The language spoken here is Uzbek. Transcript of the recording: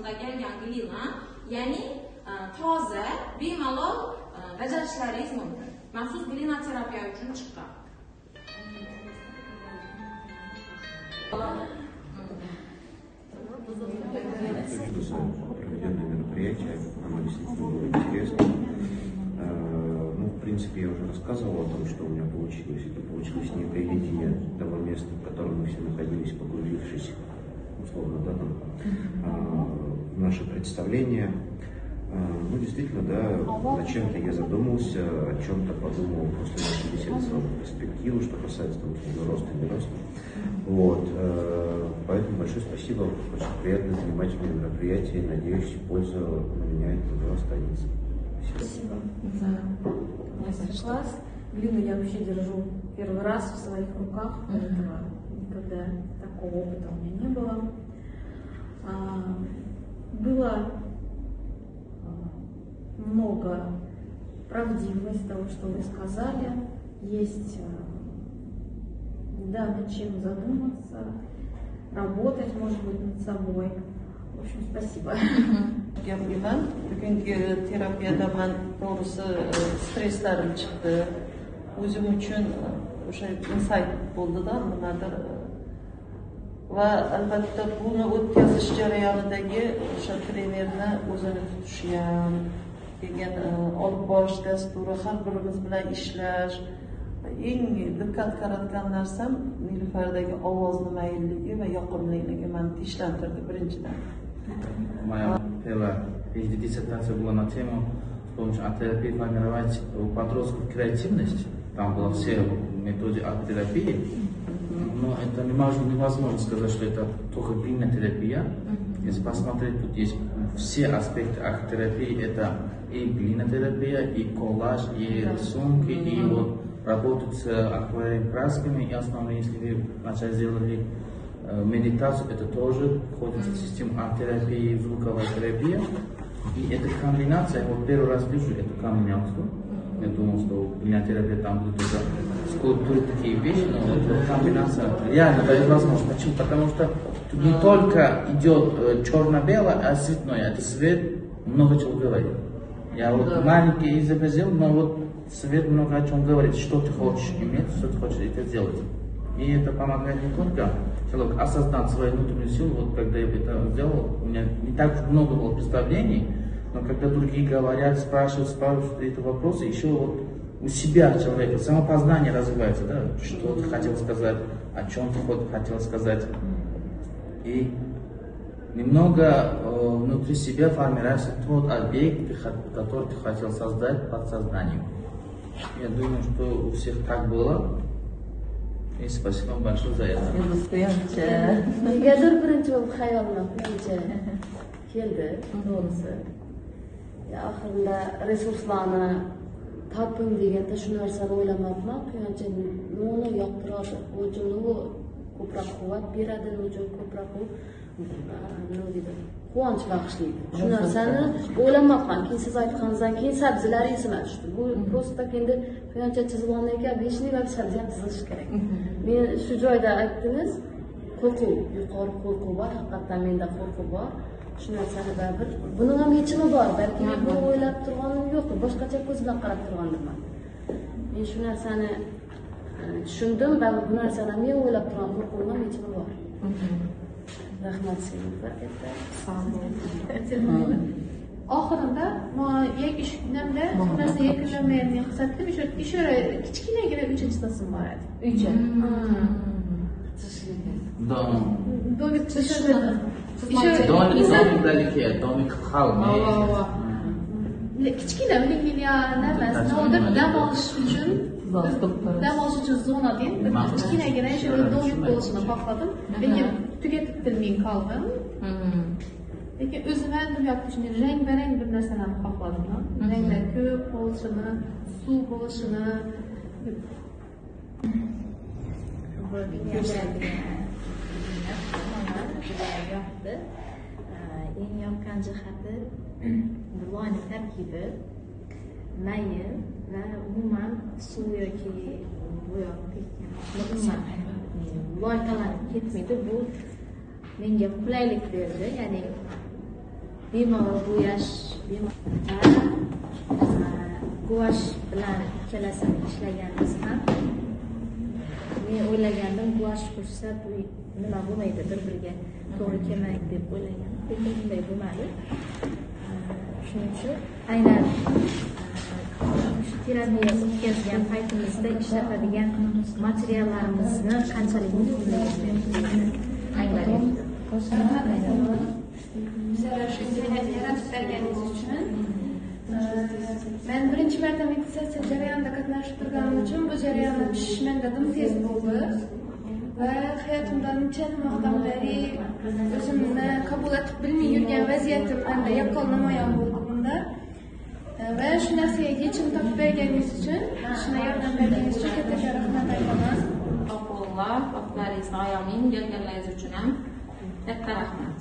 sohasida kelgan glina, ya'ni toza, bemalol bajarishlaringiz mumkin. Maxsus glina terapiya uchun chiqqan. Проведенное мероприятие, оно действительно было интересно. Ну, в принципе, я уже рассказывал о том, что у меня получилось. Это получилось некое видение того места, в котором мы все находились, погрузившись, условно, да, там, в наше представление. Ну, действительно, да, над чем-то я задумался, о чем-то подумал после нашей беседы с вами перспективы, что касается там, роста и не роста. Вот, поэтому большое спасибо, очень приятное, занимательное мероприятие, надеюсь, польза на меня это уже останется. Спасибо за мастер-класс. Глину я вообще держу первый раз в своих руках, поэтому никогда такого опыта у меня не было. Было много правдивости того, что вы сказали. Есть, да, над чем задуматься, работать, может быть, над собой. В общем, спасибо. Gaplayman. Bugungi terapiyada men to'g'risi stresslarim chiqdi. O'zim uchun o'sha insight bo'ldida nimadir. Va albatta buni o'tkazish jarayonidagi o'sha trenerni o'zini tutishi ham, keyin olib borish dasturi, har birimiz bilan ishlash. Eng diqqat qaratgan narsam Nilufardagi ovozni maylligi va yoqimliligi meni tinchlantirdi birinchidan. Моя первая диссертация была на тему с помощью арт-терапии формировать у подростков креативность. Там было все методы арт-терапии. Но это невозможно сказать, что это только глинотерапия. Если посмотреть, тут есть все аспекты арт-терапии. Это и глинотерапия, и коллаж, и рисунки, и вот работать с акварельными красками. И основное, если вы вначале сделали медитацию, это тоже входит в систему арт-терапии, звуковая терапия. И эта комбинация, я вот первый раз вижу эту комбинацию. Я думал, что глинотерапия там будет уже скульптуры, такие вещи, но эта комбинация реально дает возможность. Почему? Потому что тут не только идет черно-белое, а цветное. Это цвет много чего говорит. Я вот маленький изобразил, но вот цвет много о чем говорит. Что ты хочешь иметь, что ты хочешь это сделать. И это помогает не только человеку осознать свою внутреннюю силу. Вот когда я это сделал, у меня не так много было представлений, но когда другие говорят, спрашивают эти вопросы, еще вот у себя человека самопознание развивается, да, что ты хотел сказать, о чем ты хотел сказать. И немного внутри себя формируется тот объект, который ты хотел создать подсознанием. Я думаю, что у всех так было. И спасибо вам большое за это. Negadir birinchi bo'lib xayolimga quyicha keldi, to'g'risi. Oxirida resurslarni topim deganda shu narsani o'ylamabman. Quyoncha nima yoqtiradi, o'zi ko'proq quvvat beradi, o'zi ko'proq nima deydi, quvonch bag'ishlaydi. Shu narsani o'ylamabman. Keyin siz aytganingizdan keyin sabzilar esimga tushdi. Bu просто endi quyoncha chizib olgan ekan, 5 ming sabzi ham chizilishi kerak. Men shu joyda aytdingiz, qo'rquv, yuqori qo'rquv bor, haqiqatdan menda qo'rquv bor. Shu narsani baribir buning ham yechimi bor. Balki men buni o'ylab turganim yo'q, boshqacha ko'z bilan qarab turgandirman. Men shu narsani tushundim va bu narsani men o'ylab turgan qo'rquvim ham yechimi bor. Rahmat sizga. Oxirida yakka ish kunimda bu narsa yakunlanmayotgan hisobda ishora kichkinagina 3-stasim bor edi. Uycha. Домик вдалеке, домик в холме. Kichkina million emas, nodir dam olish uchun zona deb bir kichkinagina o'sha domik bo'lishini xohladim. Lekin tugatib bilmay qoldim. Lekin o'zim ham nima yapishni rang-barang bir narsalarni xohladim. Ranglar ko'p bo'lishini, suv bo'lishini. Eng yoqqan jihati loyni tarkibi, mayl va umuman suv yoki bo'yoq tekkan loyqalanib ketmaydi. Bu menga qulaylik berdi. Ya'ni bemalol bo'yash guvash bilan ikkalasini ishlaganimiz ham men o'ylagandim guvash qursa bu nima bo'lmaydi, bir-biriga to'g'ri kelmaydi deb o'ylagandim, lekin bunday bo'lmadi. Shuning uchun aynan shu terapiya o'tkazgan paytimizda ishlatadigan materiallarimizni qanchalik muhimligini angladim. Bizlar shu imkoniyatni yaratib berganingiz uchun men birinchi marta meditatsiya jarayonida qatnashib turganim uchun bu jarayonni tushish menda dim tez bo'ldi va hayotimda necha vaqtdan beri o'zimni qabul etib bilmay yurgan vaziyatim menda yaqqol namoyon bo'ldi bunda va shu narsaga yechim topib berganingiz uchun, shuna yordam berganingiz uchun katta rahmat aytaman. Alloh vaqtlaringizni ayaming, kelganlaringiz uchun ham katta rahmat.